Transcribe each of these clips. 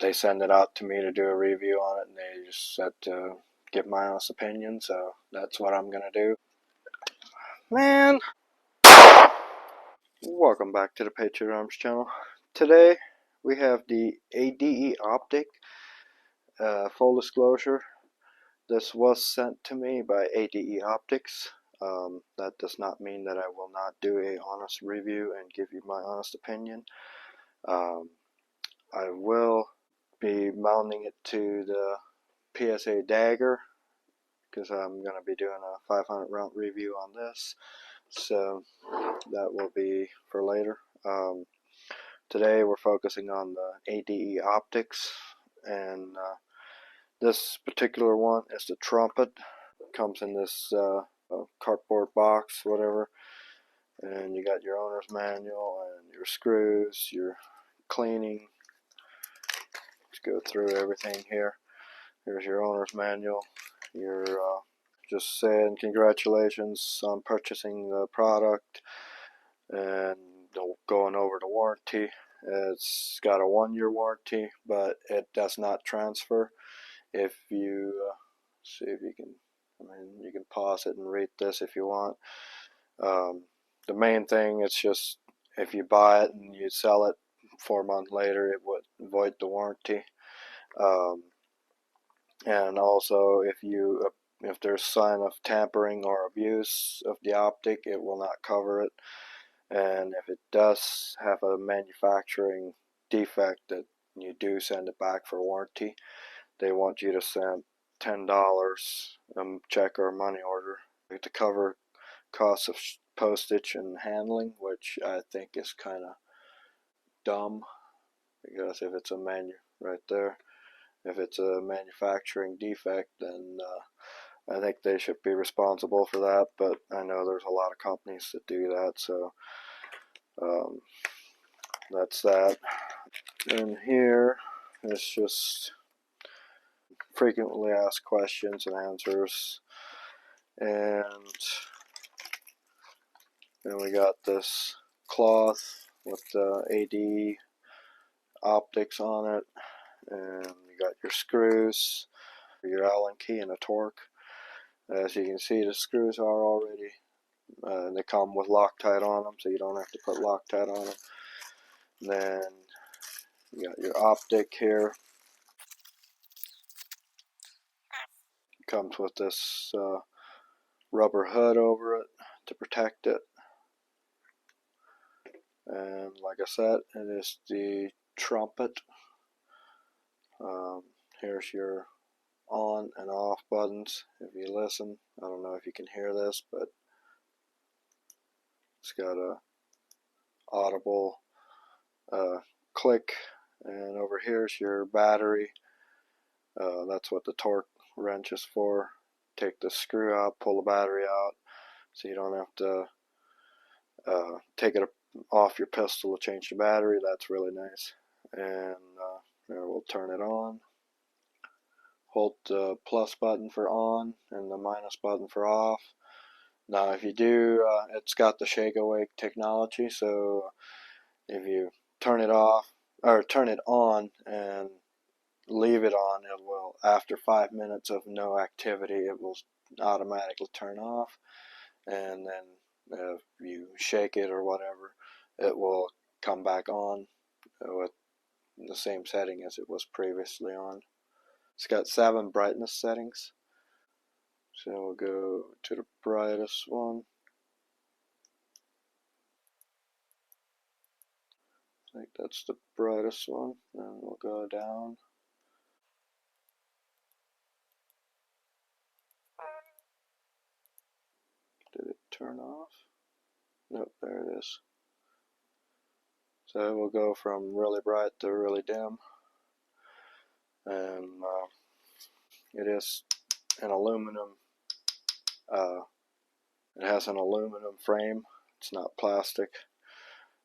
they send it out to me to do a review on it, and they just said to give my honest opinion, so that's what I'm gonna do. Man, welcome back to the Patriot Arms channel. Today we have the ADE Optic. Full disclosure, this was sent to me by ADE Optics. That does not mean that I will not do a honest review and give you my honest opinion. I will be mounting it to the PSA Dagger because I'm going to be doing a 500 round review on this, so that will be for later. Today we're focusing on the ADE Optics, and this particular one is the Trumpet. It comes in this cardboard box, whatever, and you got your owner's manual and your screws, your cleaning. Let's go through everything here. Here's your owner's manual. You're just saying congratulations on purchasing the product and going over the warranty. It's got a 1-year warranty, but it does not transfer. If you see if you can, you can pause it and read this if you want. The main thing, it's just if you buy it and you sell it 4 months later, it would void the warranty. And also, if there's sign of tampering or abuse of the optic, it will not cover it. And if it does have a manufacturing defect that you do send it back for warranty, they want you to send $10 check or money order to cover costs of postage and handling, which I think is kind of dumb, because if it's a right there, if it's a manufacturing defect, then I think they should be responsible for that. But I know there's a lot of companies that do that, so that's that. And here is just frequently asked questions and answers, and then we got this cloth with the ADE Optics on it, and you got your screws, your Allen key, and a torque. As you can see, the screws are already they come with Loctite on them, so you don't have to put Loctite on them. Then you got your optic here. Comes with this rubber hood over it to protect it. And like I said, it is the Trumpet. Here's your on and off buttons. If you listen, I don't know if you can hear this, but it's got a audible click. And over here's your battery. That's what the torque wrench is for. Take the screw out, pull the battery out, so you don't have to take it off your pistol to change the battery. That's really nice. And there, we'll turn it on. Hold the plus button for on and the minus button for off. Now if you do, it's got the shake awake technology, so if you turn it off or turn it on and leave it on, it will, after 5 minutes of no activity, it will automatically turn off. And then if you shake it or whatever, it will come back on with the same setting as it was previously on. It's got 7 brightness settings, so we'll go to the brightest one. I think that's the brightest one, and we'll go down. Did it turn off? Nope, there it is. So we'll go from really bright to really dim, and it is an aluminum. It has an aluminum frame. It's not plastic,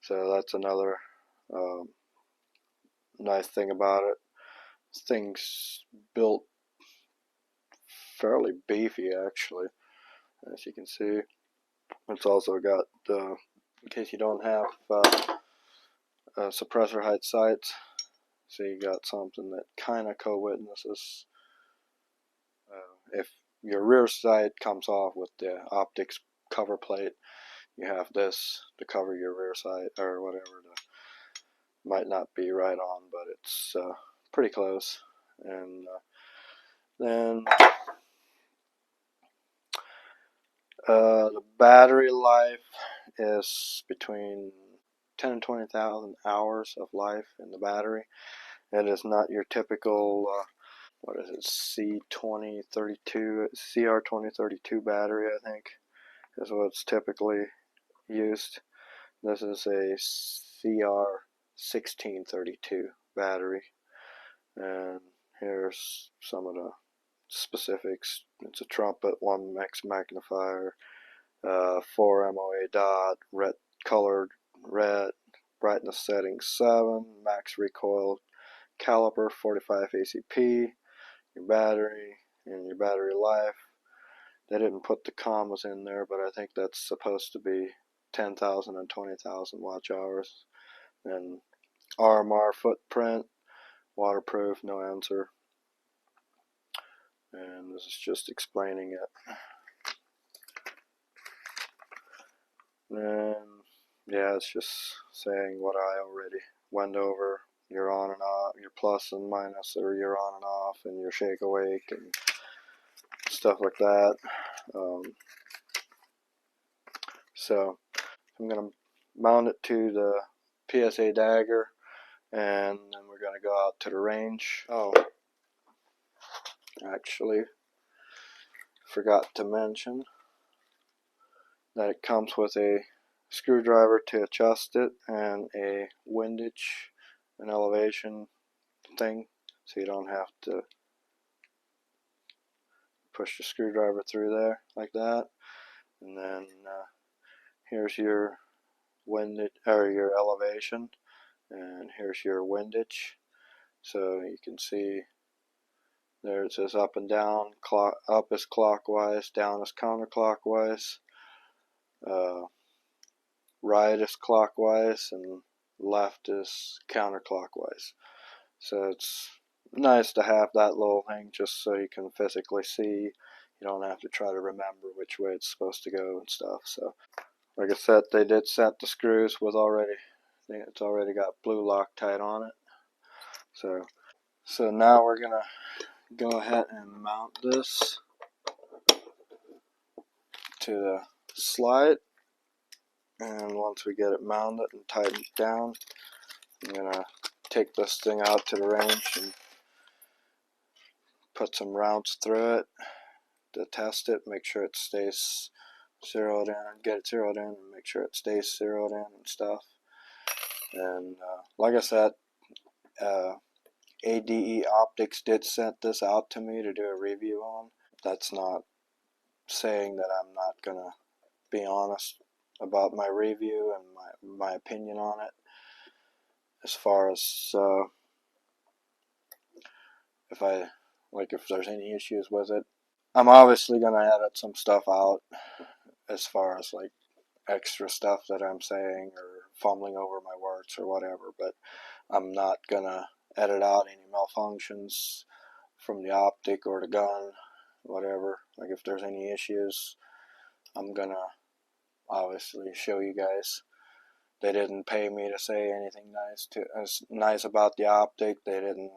so that's another nice thing about it. This thing's built fairly beefy, actually, as you can see. It's also got, in case you don't have suppressor height sights, So you got something that kind of co-witnesses. If your rear side comes off with the optics cover plate, you have this to cover your rear side or whatever. Might not be right on, but it's pretty close. And then the battery life is between 10 and 20,000 hours of life in the battery. It is not your typical what is it, C2032, CR2032 battery, I think, is what's typically used. This is a CR1632 battery, and here's some of the specifics. It's a Trumpet 1x magnifier, 4 MOA dot, red colored red, brightness setting 7, max recoil caliper 45 ACP, your battery, and your battery life. They didn't put the commas in there, but I think that's supposed to be 10,000 and 20,000 watch hours. And RMR footprint, waterproof, no answer. And this is just explaining it. And yeah, it's just saying what I already went over. Your on and off, your plus and minus, or your on and off, and your shake awake, and stuff like that. So I'm going to mount it to the PSA dagger, and then we're going to go out to the range. Oh, actually, forgot to mention that it comes with a screwdriver to adjust it and a windage and elevation thing, so you don't have to push the screwdriver through there like that. And then here's your windage, or your elevation, and here's your windage. So you can see there it says up and down. Up is clockwise, down is counterclockwise, right is clockwise, and left is counterclockwise. So it's nice to have that little thing just so you can physically see. You don't have to try to remember which way it's supposed to go and stuff. So like I said, they did set the screws with already, I think it's already got blue Loctite on it. So now we're gonna go ahead and mount this to the slide, and once we get it mounted and tightened down, I'm gonna take this thing out to the range and put some rounds through it to test it, make sure it stays zeroed in, get it zeroed in, and make sure it stays zeroed in and stuff. And like I said, ADE Optics did send this out to me to do a review on. That's not saying that I'm not gonna be honest about my review and my opinion on it. As far as if there's any issues with it, I'm obviously gonna edit some stuff out as far as like extra stuff that I'm saying or fumbling over my words or whatever, but I'm not gonna edit out any malfunctions from the optic or the gun, whatever. Like if there's any issues, I'm gonna obviously show you guys. They didn't pay me to say anything nice about the optic. They didn't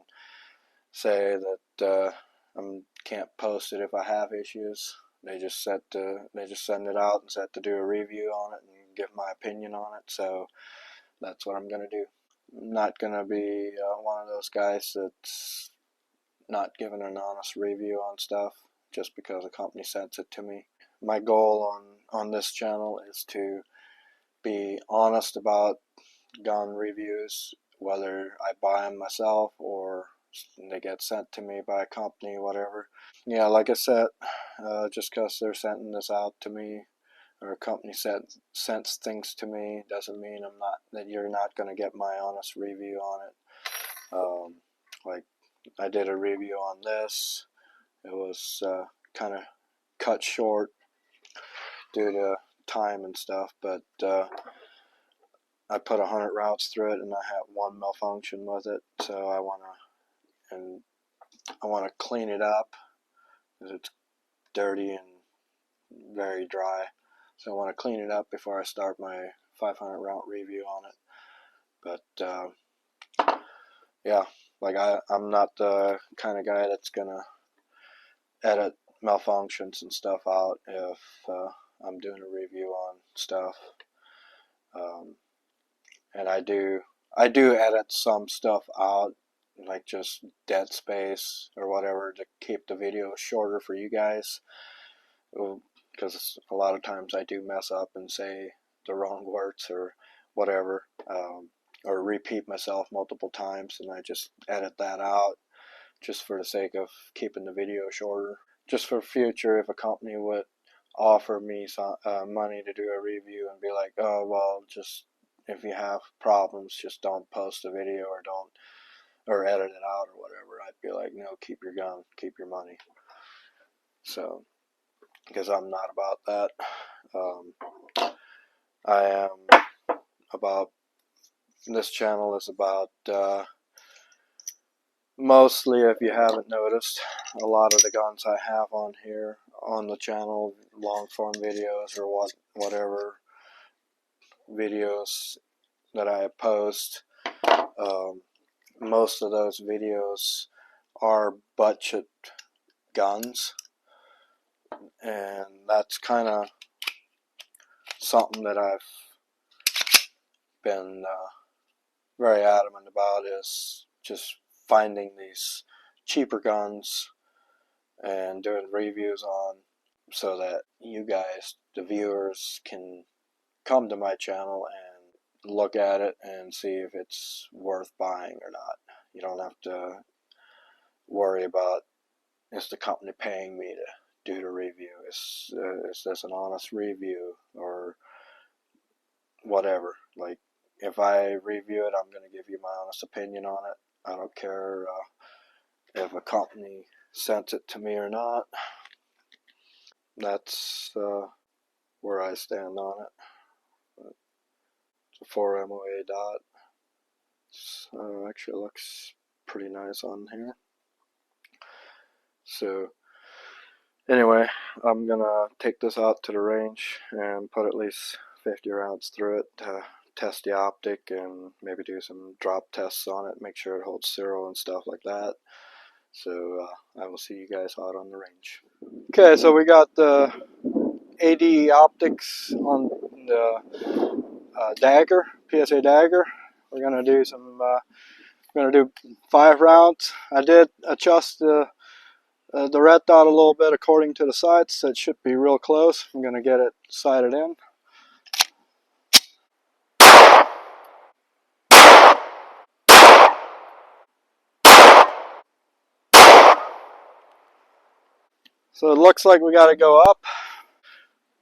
say that I can't post it if I have issues. They just send it out and said to do a review on it and give my opinion on it. So that's what I'm gonna do. I'm not gonna be one of those guys that's not giving an honest review on stuff just because a company sends it to me. My goal on this channel is to be honest about gun reviews, whether I buy them myself or they get sent to me by a company, whatever. Yeah, like I said, just because they're sending this out to me or a company sends things to me doesn't mean that you're not going to get my honest review on it. Like I did a review on this. It was kind of cut short due to time and stuff, but I put 100 routes through it and I had one malfunction with it, so I want to clean it up because it's dirty and very dry. So I want to clean it up before I start my 500 route review on it. But yeah, like I'm not the kind of guy that's gonna edit malfunctions and stuff out if I'm doing a review on stuff. And I do edit some stuff out, like just dead space or whatever, to keep the video shorter for you guys, because a lot of times I do mess up and say the wrong words or whatever, or repeat myself multiple times, and I just edit that out just for the sake of keeping the video shorter. Just for future, if a company would offer me some money to do a review and be like, oh well, just if you have problems, just don't post a video or edit it out or whatever, I'd be like, no, keep your gun, keep your money. So, because I'm not about that. I am about, this channel is about, mostly, if you haven't noticed, a lot of the guns I have on here on the channel, long form videos or whatever videos that I post, most of those videos are budget guns, and that's kind of something that I've been very adamant about, is just finding these cheaper guns and doing reviews on, so that you guys, the viewers, can come to my channel and look at it and see if it's worth buying or not. You don't have to worry about, is the company paying me to do the review? Is this an honest review or whatever? Like, if I review it, I'm going to give you my honest opinion on it. I don't care if a company sent it to me or not. That's where I stand on it. But it's a 4 MOA dot. Actually looks pretty nice on here. So anyway, I'm gonna take this out to the range and put at least 50 rounds through it to test the optic and maybe do some drop tests on it, make sure it holds zero and stuff like that. So I will see you guys out on the range. Okay, so we got the ADE Optics on the dagger, PSA dagger. We're gonna do some. We're gonna do 5 rounds. I did adjust the red dot a little bit according to the sights, so it should be real close. I'm gonna get it sighted in. So it looks like we got to go up.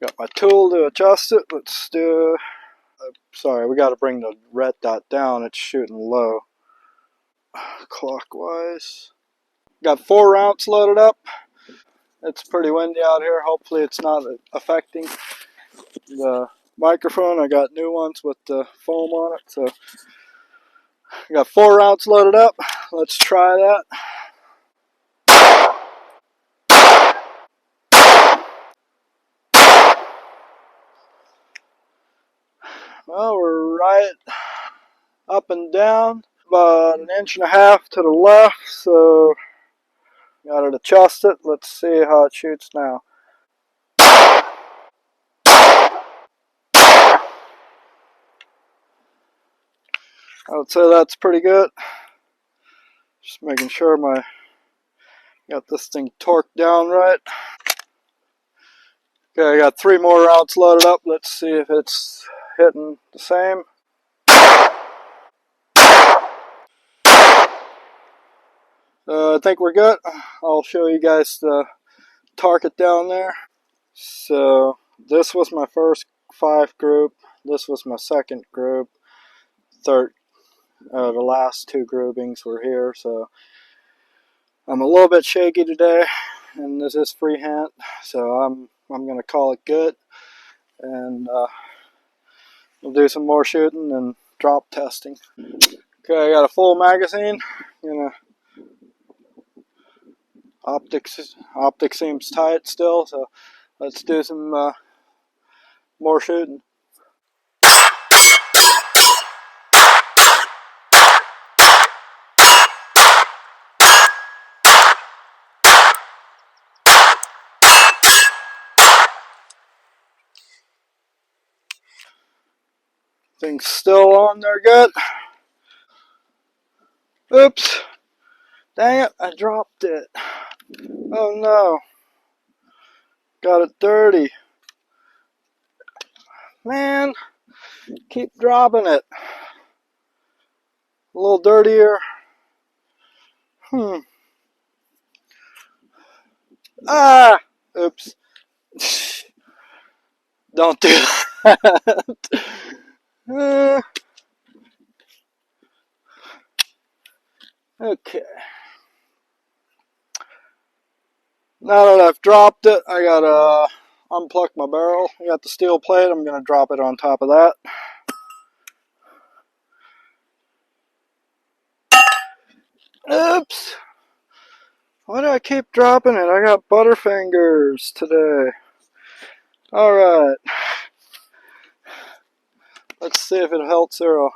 Got my tool to adjust it. Let's do. Sorry, we got to bring the red dot down. It's shooting low. Clockwise. Got 4 rounds loaded up. It's pretty windy out here. Hopefully it's not affecting the microphone. I got new ones with the foam on it. So I got 4 rounds loaded up. Let's try that. Well, we're right up and down, about 1.5 inches to the left, so got it adjusted. Let's see how it shoots now. I would say that's pretty good. Just making sure got this thing torqued down right. Okay, I got 3 more rounds loaded up. Let's see if it's hitting the same. I think we're good. I'll show you guys the target down there. So this was my first 5 group. This was my second group. The last 2 groupings were here. So I'm a little bit shaky today, and this is freehand. So I'm gonna call it good. And we'll do some more shooting and drop testing. Okay, I got a full magazine. Optics seems tight still, so let's do some more shooting. Things still on there good. Oops. Dang it, I dropped it. Oh no. Got it dirty. Man, keep dropping it. A little dirtier. Ah! Oops. Don't do that. Okay. Now that I've dropped it, I gotta unplug my barrel. I got the steel plate. I'm gonna drop it on top of that. Oops. Why do I keep dropping it? I got butterfingers today. Alright. Let's see if it held zero.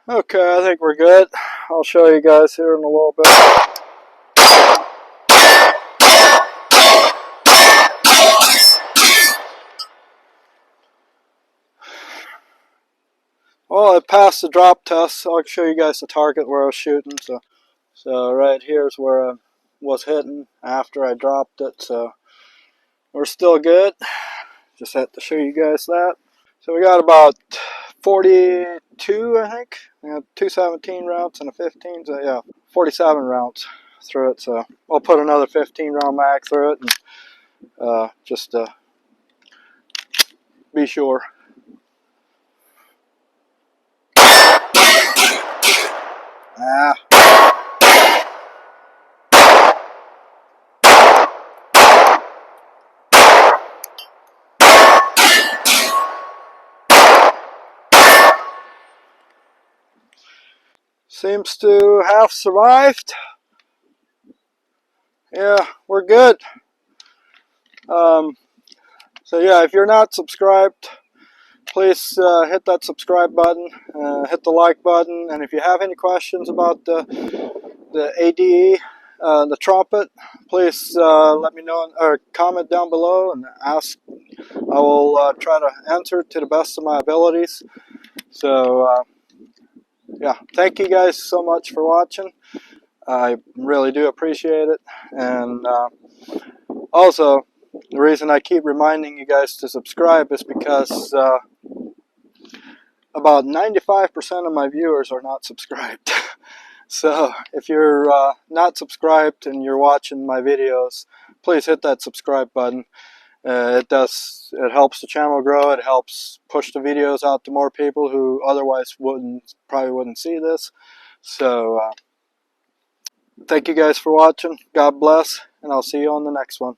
Okay, I think we're good. I'll show you guys here in a little bit. Well, I passed the drop test, so I'll show you guys the target where I was shooting. So right here is where I was hitting after I dropped it, so we're still good. Just had to show you guys that. So we got about 42, I think. We got 2 17 rounds and a 15, so yeah, 47 rounds through it. So I'll put another 15 round mag through it, and just to be sure. Ah. Seems to have survived. Yeah, we're good. So yeah, if you're not subscribed, please hit that subscribe button, hit the like button, and if you have any questions about the ADE, the Trumpet, please let me know or comment down below and ask. I will try to answer to the best of my abilities. So yeah, thank you guys so much for watching. I really do appreciate it, and also the reason I keep reminding you guys to subscribe is because about 95% of my viewers are not subscribed. So if you're not subscribed and you're watching my videos, please hit that subscribe button. It helps the channel grow. It helps push the videos out to more people who otherwise probably wouldn't see this. So thank you guys for watching. God bless, and I'll see you on the next one.